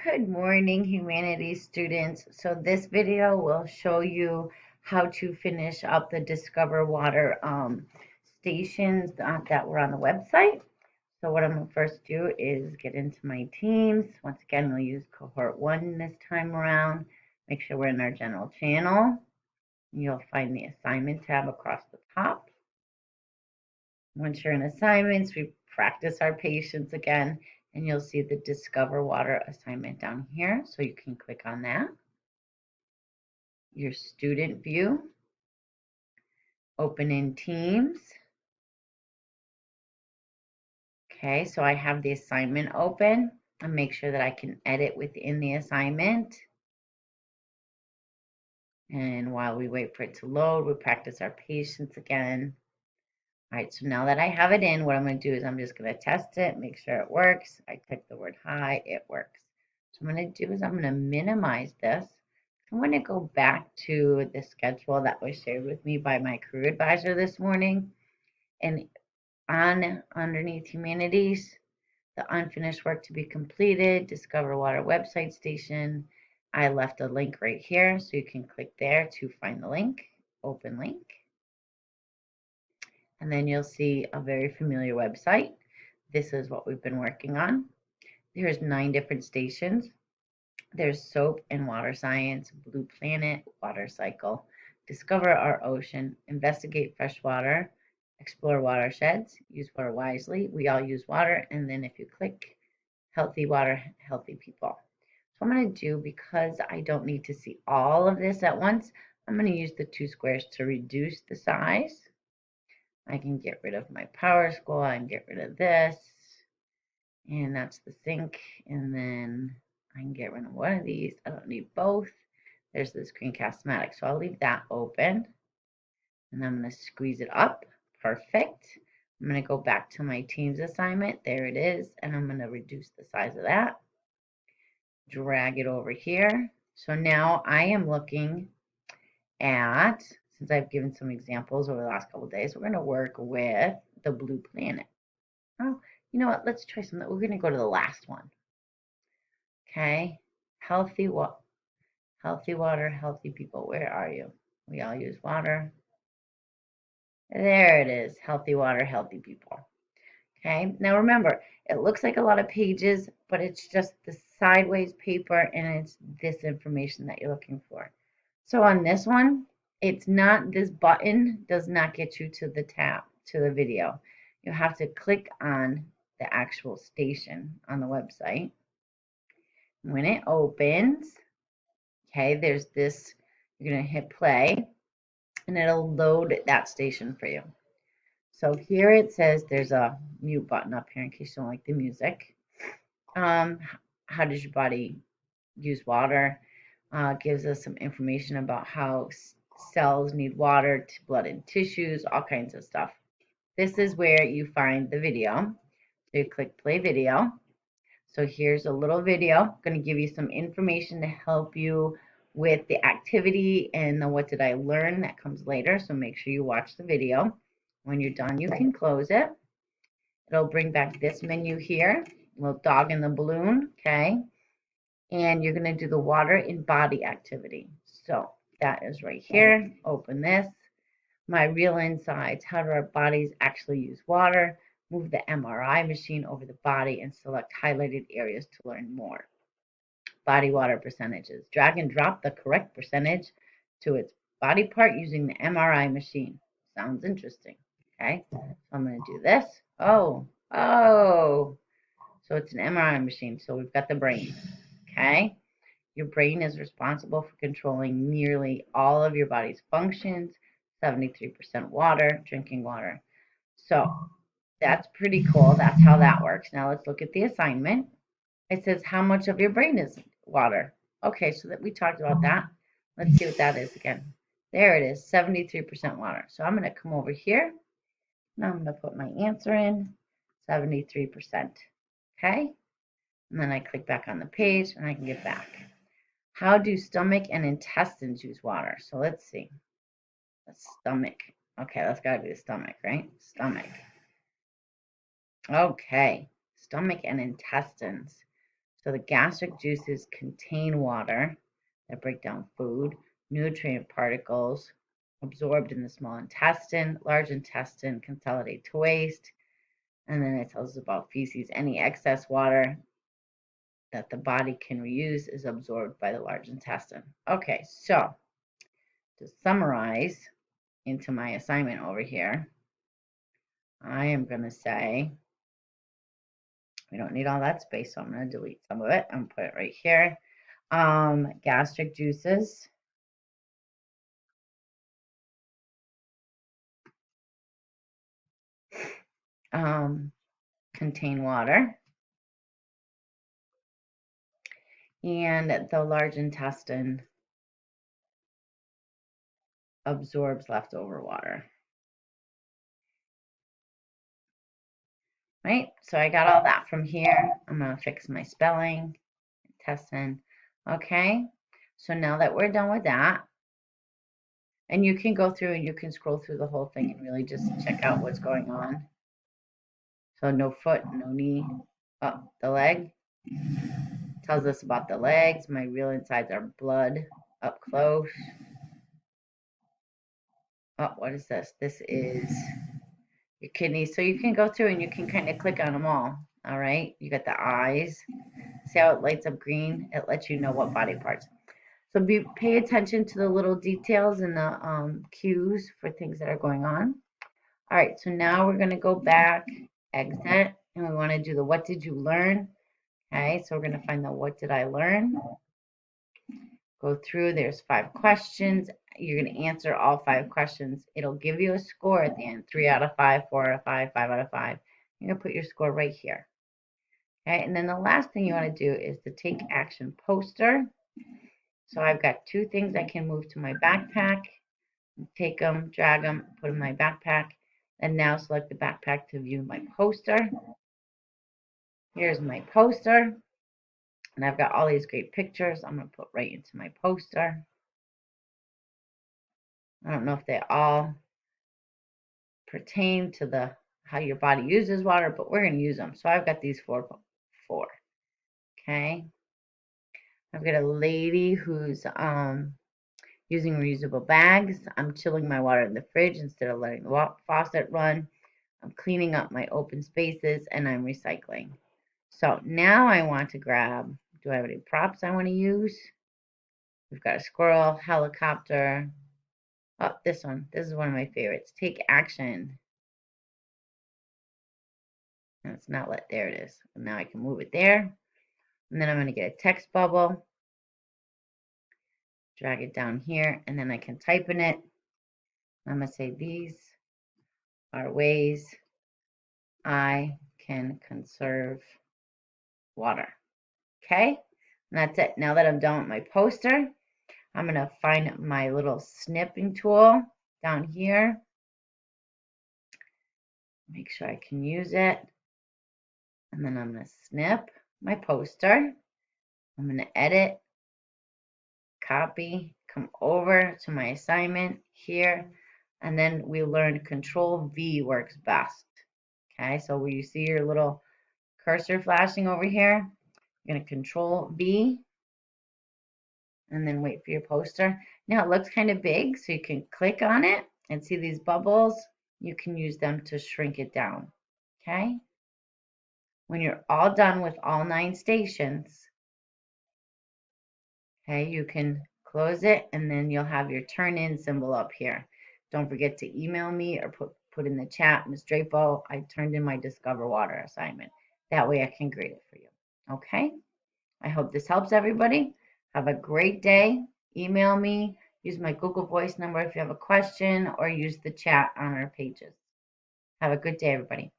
Good morning, humanities students. So this video will show you how to finish up the Discover Water stations that were on the website. So what I'm going to first do is get into my teams. Once again, we'll use cohort 1 this time around. Make sure we're in our general channel. You'll find the assignment tab across the top. Once you're in assignments, we practice our patience again, and you'll see the Discover Water assignment down here, so you can click on that. Your student view, open in Teams. Okay, so I have the assignment open, and make sure that I can edit within the assignment. And while we wait for it to load, we practice our patience again. All right, so now that I have it in, what I'm going to do is I'm just going to test it, make sure it works. I type the word hi, it works. So what I'm going to do is I'm going to minimize this. I'm going to go back to the schedule that was shared with me by my career advisor this morning. And underneath humanities, the unfinished work to be completed, Discover Water website station. I left a link right here, so you can click there to find the link, open link. And then you'll see a very familiar website. This is what we've been working on. There's 9 different stations. There's soap and water science, blue planet, water cycle, discover our ocean, investigate fresh water, explore watersheds, use water wisely. We all use water. And then if you click healthy water, healthy people. So I'm going to do, because I don't need to see all of this at once, I'm going to use the 2 squares to reduce the size. I can get rid of my power school. I can get rid of this. And that's the sink. And then I can get rid of one of these. I don't need both. There's the screencast-matic. So I'll leave that open. And I'm going to squeeze it up. Perfect. I'm going to go back to my Teams assignment. There it is. And I'm going to reduce the size of that. Drag it over here. So now I am looking at, since I've given some examples over the last couple of days, we're going to work with the blue planet. Oh, you know what? Let's try something. We're going to go to the last one. Okay. Healthy water, healthy people. Where are you? We all use water. There it is. Healthy water, healthy people. Okay. Now remember, it looks like a lot of pages, but it's just the sideways paper, and it's this information that you're looking for. So on this one, it's not, this button does not get you to the tab, to the video. You have to click on the actual station on the website. When it opens, okay, there's this, you're going to hit play, and it'll load that station for you. So here it says there's a mute button up here in case you don't like the music. How does your body use water? Gives us some information about how cells need water, blood and tissues, all kinds of stuff. This is where you find the video. So you click play video. So here's a little video. I'm going to give you some information to help you with the activity and the what did I learn that comes later. So make sure you watch the video. When you're done, you can close it. It'll bring back this menu here, little dog in the balloon, okay? And you're going to do the water in body activity. So that is right here. Open this. My real insights. How do our bodies actually use water? Move the MRI machine over the body and select highlighted areas to learn more. Body water percentages. Drag and drop the correct percentage to its body part using the MRI machine. Sounds interesting. Okay, so I'm going to do this. Oh, so it's an MRI machine. So we've got the brain. Okay, your brain is responsible for controlling nearly all of your body's functions. 73% water, drinking water. So that's pretty cool. That's how that works. Now let's look at the assignment. It says how much of your brain is water. Okay, so that we talked about that. Let's see what that is again. There it is, 73% water. So I'm going to come over here. Now I'm going to put my answer in, 73%. Okay, and then I click back on the page and I can get back. How do stomach and intestines use water? So let's see. The stomach. Okay, that's got to be the stomach, right? Stomach. Okay, stomach and intestines. So the gastric juices contain water that break down food, nutrient particles absorbed in the small intestine, large intestine consolidate to waste, and then it tells us about feces. Any excess water that the body can reuse is absorbed by the large intestine. Okay, so to summarize into my assignment over here, I am going to say, we don't need all that space, so I'm going to delete some of it and put it right here. Gastric juices contain water, and the large intestine absorbs leftover water. Right, so I got all that from here. I'm going to fix my spelling, intestine. Okay, so now that we're done with that, and you can go through and you can scroll through the whole thing and really just check out what's going on. So no foot, no knee. Oh, the leg tells us about the legs. My real insides are blood up close. Oh, what is this? This is your kidneys. So you can go through and you can kind of click on them all. All right. You got the eyes. See how it lights up green? It lets you know what body parts. So pay attention to the little details and the cues for things that are going on. All right. So now we're going to go back, exit, and we want to do the what did you learn? Okay. So we're going to find the what did I learn? Go through. There's 5 questions. You're going to answer all 5 questions. It'll give you a score at the end, 3 out of 5, 4 out of 5, 5 out of 5. You're going to put your score right here. Okay, and then the last thing you want to do is the take action poster. So I've got 2 things I can move to my backpack. Take them, drag them, put them in my backpack, and now select the backpack to view my poster. Here's my poster, and I've got all these great pictures I'm going to put right into my poster. I don't know if they all pertain to the how your body uses water, but we're going to use them. So I've got these four. Okay. I've got a lady who's using reusable bags. I'm chilling my water in the fridge instead of letting the faucet run. I'm cleaning up my open spaces, and I'm recycling. So now I want to grab, do I have any props I want to use? We've got a squirrel, helicopter. Oh, this one. This is one of my favorites. Take action. And it's not let, there it is. And now I can move it there. And then I'm going to get a text bubble. Drag it down here, and then I can type in it. I'm going to say these are ways I can conserve water. Okay, and that's it. Now that I'm done with my poster, I'm going to find my little snipping tool down here. Make sure I can use it. And then I'm going to snip my poster. I'm going to edit, copy, come over to my assignment here, and then we learned Control V works best. Okay, so where you see your little cursor flashing over here, you're going to Control V and then wait for your poster. Now it looks kind of big, so you can click on it and see these bubbles. You can use them to shrink it down. Okay, when you're all done with all 9 stations, okay, you can close it, and then you'll have your turn in symbol up here. Don't forget to email me or put in the chat, Ms. Drapo, I turned in my Discover Water assignment. That way I can grade it for you. Okay? I hope this helps everybody. Have a great day. Email me. Use my Google Voice number if you have a question, or use the chat on our pages. Have a good day, everybody.